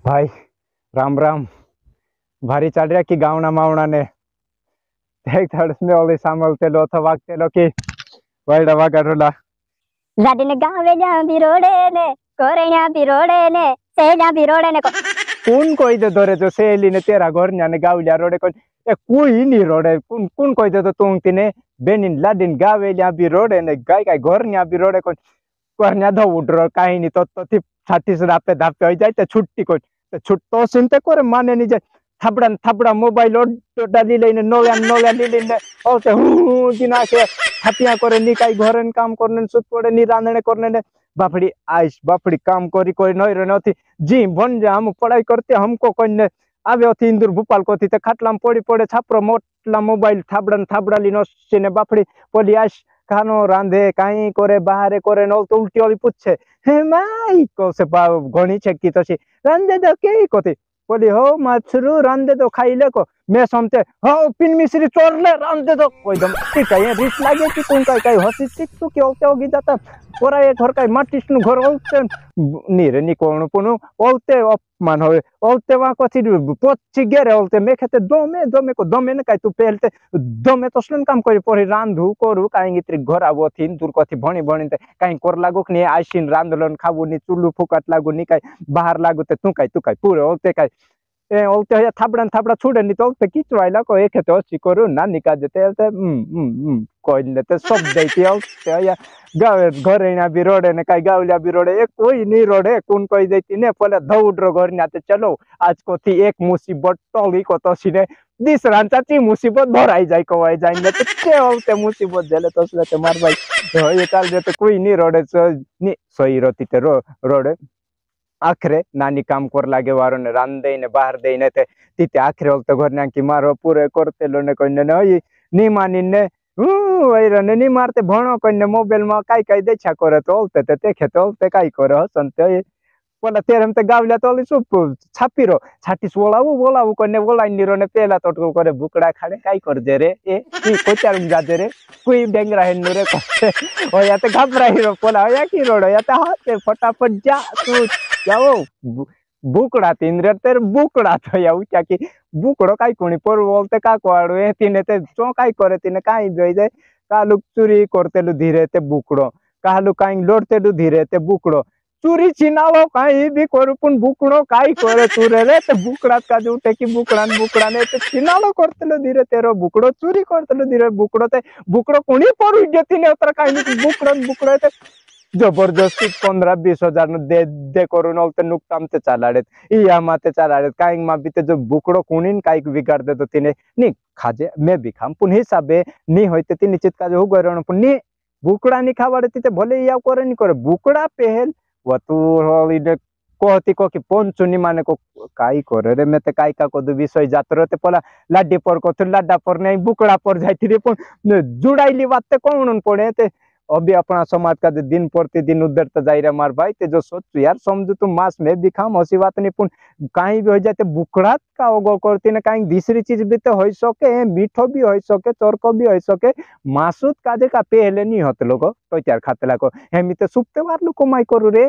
भाई राम राम। भारी चढ़ रहा कि गावना मावना ने देख थर्स में ओली सामलते लो तो वागते लो कि वर्ल्ड वागरोला लाडिने गावेल्या बिरोडे ने कोरेण्या बिरोडे ने सेल्या बिरोडे ने कौन कोई दे दोरे जो सेली ने तेरा घर ने गावल्या रोडे कोन ए कोई नहीं रोडे कौन कौन कोई दे तो तुम तिने बेनिन लाडिन गावेल्या बिरोडे ने गाय गाय घर न्या बिरोडे कोन करन्या दो उड्रो काही नहीं तो थी छाती से दापे दापे हो जाए तो छुट्टी कोन तो छुट्टो सुनते करे माने नहीं जाए थबड़न थबड़ा मोबाइल डाली लेने नोया नोया लीने ओते हु दिना के हतिया करे नी काई घरन काम करने सुत पड़े नी रांधने करने ने बापड़ी आइस बापड़ी काम करी कोई नई रे नथी जी बन जा हम पढ़ाई करते हमको कन्ने आवे अथी इंदुर भोपाल कोथी ते खाटलाम पड़ी पड़े छापरो मोटला मोबाइल थाबड़न थाबड़ा लीनो सिने बापड़ी पोली आइस खानो रांधे काई करे बाहरे करे नल तो उल्टी वाली पूछे हे माई को से घणी छेकी तसी रांधे दो के कोथी बोली हो माछरू रांधे दो खाइले को मैं समते हो पिन मिश्री चोरले रांधे दो कोई दम ठीक है रिस लागे कि कोन काई हसी चिक तू के होगी जाता पोरा एक घर काई माटिस नु घर ओलते नीरे नी कोण पुनु ओलते अपमान होवे ओलते वा कथि पोछि गेरे ओलते मेखते दमे को दमे न काई तू पहलते दमे तो सन काम करी परी रांधू करू काई इतरी घर आबो थिन दूर कथि भणी भणीते काई कर लागो नि आइसिन रांधलन खाबू नि चुल्लू फुकाट लागू नि काई बाहर लागू ते तू काई पूरे ओलते काई ए ओलते या थाबड़न थाबड़ा छुड़े नि तो ओलते किचवाइला को एक तो सी करू ना निका जते ओलते कोई ने तो सब देती ओलते या घरेना भी रोडे ने काई गावलिया भी रोडे एक कोई नहीं रोडे कौन कोई देती ने पहले दौड़ घर नाते चलो आज को थी एक मुसीबत टोली को तो सीने दिस रांचाची मुसीबत भराई जाए को आई जाए तो के ओलते मुसीबत झेले तो उसले मार भाई ये चल जे तो कोई नहीं रोडे नि सही रोती ते रोडे आखरे नानी काम कर लागे वारो ने रांधे ने बाहर दे ने ते तिते आखरे ओलते घर ना की मारो पूरे करते लो ने कोने ने नी मानी ने वैरने नी मारते भणो कोने मोबाइल में काई काई देखा करे तो ओलते ते देखे तो ओलते काई करे हसनते पोला तेरम ते गावल्या तो ओली सुप छापीरो छाटीस बोलावू कोने बोलाई निरो ने पेला तो करे बुकड़ा खाड़े काई कर दे रे ए की कोचारुम जा दे रे कोई बेंगरा है नुरे कोसे ओ या ते घबराई रो पोला या की रोड या ते हाथ फटाफट जा तू जाओ बुकड़ा तीन रे तेर बुकड़ा तो या उचा की बुकड़ो काई कोनी पर बोलते का कोआड़ो ए तिने ते चो काई करे तिने काई बेई जाए कालु चोरी करते लु धीरे ते बुकड़ो कालु काई लोडते लु धीरे ते बुकड़ो चोरी छिनालो काई भी करू पण बुकड़ो काई करे चोरे रे ते बुकड़ा का जो उठे की बुकड़ा ने ते छिनालो करते लु धीरे तेरो बुकड़ो चोरी करते लु धीरे बुकड़ो कोनी पर इज्जत ने उतर काई बुकड़ो ते जबरदस्ती 15-20 हजार दे करून ओलते नुकताम ते चालाडे इया माते चालाडे काई मा बीते जो बुकड़ो कुणीन काई बिगाड़ दे तो तिने नी खाजे मैं भी खाम पुन हिसाबे नी होते तिने चित का जो गरण पुन नी बुकड़ा नी खावाडे तिते भले या करे नी करे बुकड़ा पहल वतु होलिडे कहती को कि पंचुनी माने को काई करे रे मैं ते काई का को दु विषय जातरो ते पोला लाड्डी पर को तो लाड्डा पर नहीं बुकड़ा पर जाती रे पुन जुड़ाईली बात ते कोणन पड़े ते अभी अपना समाज का दिन प्रतिदिन उधर तो जाए मार भाई ते जो सोच यार समझो तुम मांस में भी खाम हसी बात नहीं पुन कहीं भी हो जाते बुकड़ा का ओगो करती ना कहीं दूसरी चीज भी तो हो सके मीठो भी हो सके चोरको भी हो सके मासूद काजे का पहले नहीं होते लोग तो यार खाते लाको हेमी तो सुपते वार को माई करू रे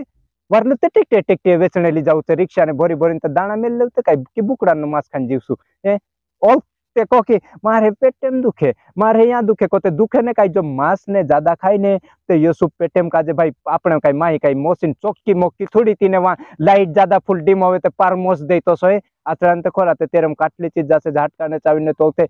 वारलू ते टेक्टे वेचने ली जाऊ रिक्शा ने भरी भरी दाना मिल लेते कहीं बुकड़ा नु मांस खान जीवसु और ते को कि मारे पेटेम दुखे मारे यहाँ दुखे को ते दुखे ने काई जो मांस ने ज्यादा खाई ने ते ये सुप पेटेम काजे भाई आपने काई माई काई मोसिन चौकी मोकी थोड़ी तीने वहां लाइट ज्यादा फुल डिम होवे ते पार मोस दे तो सोए आचरण ते खोरा ते तेरम काटली चीज जैसे झटकाने चाविने तो ते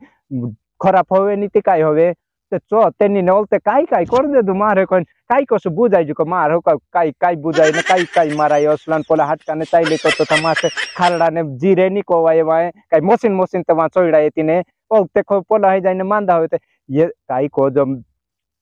खराब होवे नीति काई होवे ते चो तेनी ने ओलते काई कर दे दु मारे कोन काई कसु बुझाई जुको मार हो काई बुझाई ने काई माराई असलन पोला हटकाने चाइले तो मासे खारड़ा ने जीरे नी को वाए काई मोसिन ते वहां चोइड़ा तिने ओलते खो पोला है जाने मांदा होते ये काई को जो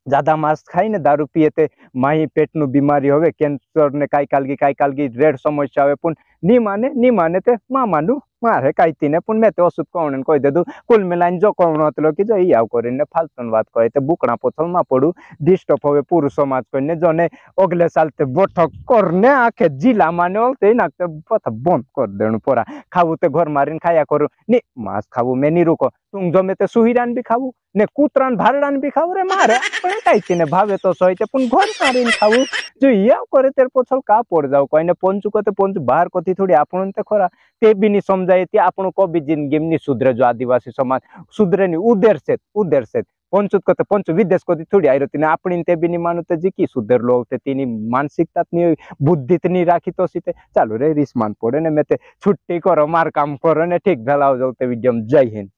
ज्यादा मांस खाई ने दारू पिए ते माही पेट नु बीमारी होवे कैंसर ने काई कालगी रेड समस्या होवे पुन नी माने ते मानु मारे काई तीने पुन मैं तो असुत कोन कोई दे दू कुल मिलाइन जो कोन हतलो कि जो याव करिने फालतून बात कहे ते बुकड़ा पोथल मा पड़ू डिस्टर्ब होवे पूरा समाज कोने जने अगले साल ते बैठक करने आखे जिला माने ओलते नाते पथ बंद कर देनु पोरा खाऊ ते घर मारिन खाया करू नी मांस खाऊ मैं नी रुको तुम जमे ते सुहिरान भी खावू ने कूतरान भारडान भी खावू रे मारे आपण काय तिने भावे तो सहिते पण घर मारीन खावू जो या करे तेर पछल का पड़ जाऊ कहिने पंचु कते पंचु बाहर कथी थोड़ी आपण ते खरा ते भी नहीं समझाए ते आपण को भी जिंदगी में सुधरे जो आदिवासी समाज सुधरे नहीं उधर से पंचुत कते पंचु विदेश कथी थोड़ी आई रहती आपण ते भी नहीं मानते जी की सुधर लोग ते तिनी मानसिकता नहीं बुद्धि नहीं राखी तो सीते चालू रे रिस्मान पड़े ने मैं ते छुट्टी करो मार काम करो ने ठीक भलाओ जाऊ ते वीडियो जय हिंद।